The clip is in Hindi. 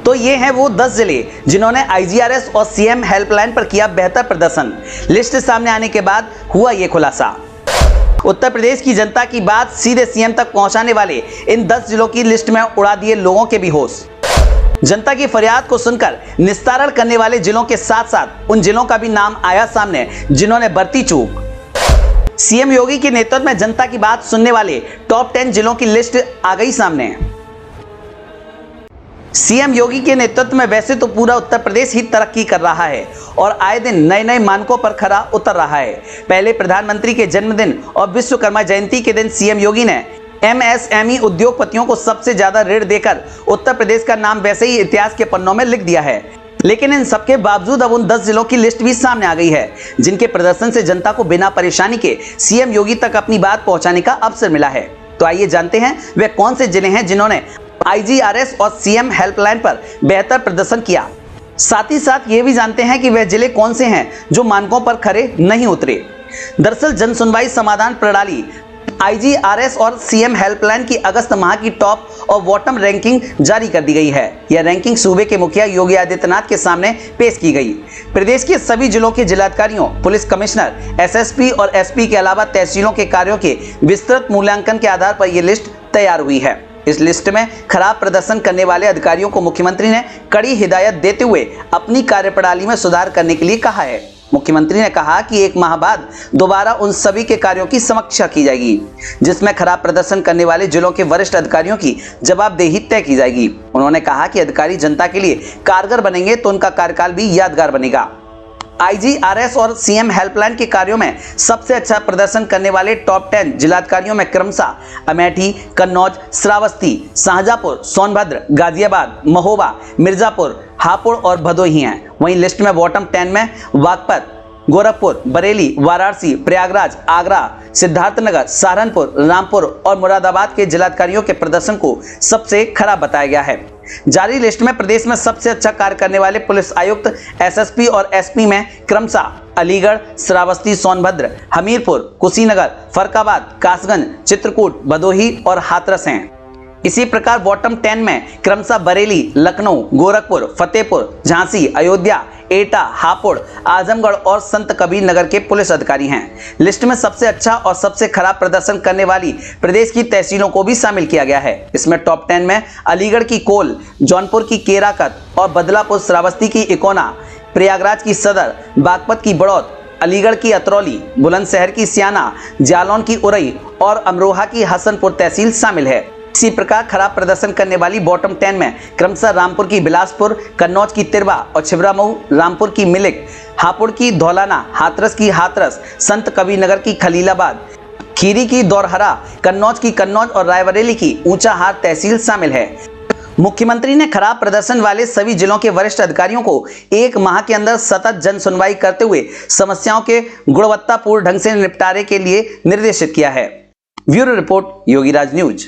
तो ये हैं वो 10 जिले जिन्होंने आईजीआरएस और सीएम हेल्पलाइन पर किया बेहतर प्रदर्शन। लिस्ट सामने आने के बाद हुआ ये खुलासा। उत्तर प्रदेश की जनता की बात सीधे सीएम तक पहुंचाने वाले इन 10 जिलों की लिस्ट में उड़ा दिए लोगों के भी होश। जनता की फरियाद को सुनकर निस्तारण करने वाले जिलों के साथ साथ उन जिलों का भी नाम आया सामने जिन्होंने बरती चूक। सीएम योगी के नेतृत्व में जनता की बात सुनने वाले टॉप 10 जिलों की लिस्ट आ गई सामने। सीएम योगी के नेतृत्व में वैसे तो पूरा उत्तर प्रदेश ही तरक्की कर रहा है और आए दिन नए नए मानकों पर खरा उतर रहा है। पहले प्रधानमंत्री के जन्मदिन और विश्वकर्मा जयंती के दिन सीएम योगी ने एमएसएमई उद्योगपतियों को सबसे ज्यादा ऋण देकर उत्तर प्रदेश का नाम वैसे ही इतिहास के पन्नों में लिख दिया है। लेकिन इन सबके बावजूद अब उन 10 जिलों की लिस्ट भी सामने आ गई है जिनके प्रदर्शन से जनता को बिना परेशानी के सीएम योगी तक अपनी बात पहुंचाने का अवसर मिला है। तो आइए जानते हैं वे कौन से जिले हैं जिन्होंने आईजीआरएस और सीएम हेल्पलाइन पर बेहतर प्रदर्शन किया। साथ ही साथ ये भी जानते हैं कि वह जिले कौन से हैं जो मानकों पर खरे नहीं उतरे। दरअसल जन सुनवाई समाधान प्रणाली आईजीआरएस और सीएम हेल्पलाइन की अगस्त माह की टॉप और बॉटम रैंकिंग जारी कर दी गई है। यह रैंकिंग सूबे के मुखिया योगी आदित्यनाथ के सामने पेश की गई। प्रदेश के सभी जिलों के जिलाधिकारियों, पुलिस कमिश्नर, एसएसपी और एसपी के अलावा तहसीलों के कार्यों के विस्तृत मूल्यांकन के आधार पर यह लिस्ट तैयार हुई है। इस लिस्ट में खराब प्रदर्शन करने वाले अधिकारियों को मुख्यमंत्री ने कड़ी हिदायत देते हुए अपनी कार्यप्रणाली में सुधार करने के लिए कहा है। मुख्यमंत्री ने कहा कि 1 माह बाद दोबारा उन सभी के कार्यों की समीक्षा की जाएगी जिसमें खराब प्रदर्शन करने वाले जिलों के वरिष्ठ अधिकारियों की जवाबदेही तय की जाएगी। उन्होंने कहा कि अधिकारी जनता के लिए कारगर बनेंगे तो उनका कार्यकाल भी यादगार बनेगा। आईजीआरएस और सीएम हेल्पलाइन के कार्यों में सबसे अच्छा प्रदर्शन करने वाले टॉप 10 जिलाधिकारियों में क्रमशः अमेठी, कन्नौज, श्रावस्ती, शाहजहांपुर, सोनभद्र, गाजियाबाद, महोबा, मिर्जापुर, हापुड़ और भदोही हैं। वहीं लिस्ट में बॉटम 10 में बागपत, गोरखपुर, बरेली, वाराणसी, प्रयागराज, आगरा, सिद्धार्थनगर, सहारनपुर, रामपुर और मुरादाबाद के जिलाधिकारियों के प्रदर्शन को सबसे खराब बताया गया है। जारी लिस्ट में प्रदेश में सबसे अच्छा कार्य करने वाले पुलिस आयुक्त, एसएसपी और एसपी में क्रमशः अलीगढ़, श्रावस्ती, सोनभद्र, हमीरपुर, कुशीनगर, फरक्काबाद, कासगंज, चित्रकूट, भदोही और हाथरस हैं। इसी प्रकार बॉटम 10 में क्रमशः बरेली, लखनऊ, गोरखपुर, फतेहपुर, झांसी, अयोध्या, एटा, हापुड़, आजमगढ़ और संत कबीर नगर के पुलिस अधिकारी हैं। लिस्ट में सबसे अच्छा और सबसे खराब प्रदर्शन करने वाली प्रदेश की तहसीलों को भी शामिल किया गया है। इसमें टॉप 10 में अलीगढ़ की कोल, जौनपुर की केराकत और बदलापुर, श्रावस्ती की इकोना, प्रयागराज की सदर, बागपत की बड़ौत, अलीगढ़ की अतरौली, बुलंदशहर की सियाना, जालौन की उरई और अमरोहा की हसनपुर तहसील शामिल है। इसी प्रकार खराब प्रदर्शन करने वाली बॉटम 10 में क्रमशः रामपुर की बिलासपुर, कन्नौज की तिरवा और छिबरामऊ, रामपुर की मिलिक, हापुड़ की धौलाना, हाथरस की हाथरस, संत कबीर नगर की खलीलाबाद, खीरी की दौरहरा, कन्नौज की कन्नौज और रायबरेली की ऊंचाहार तहसील शामिल है। मुख्यमंत्री ने खराब प्रदर्शन वाले सभी जिलों के वरिष्ठ अधिकारियों को 1 माह के अंदर सतत जन सुनवाई करते हुए समस्याओं के गुणवत्तापूर्ण ढंग से निपटारे के लिए निर्देशित किया है। Bureau report, Yogiraj news.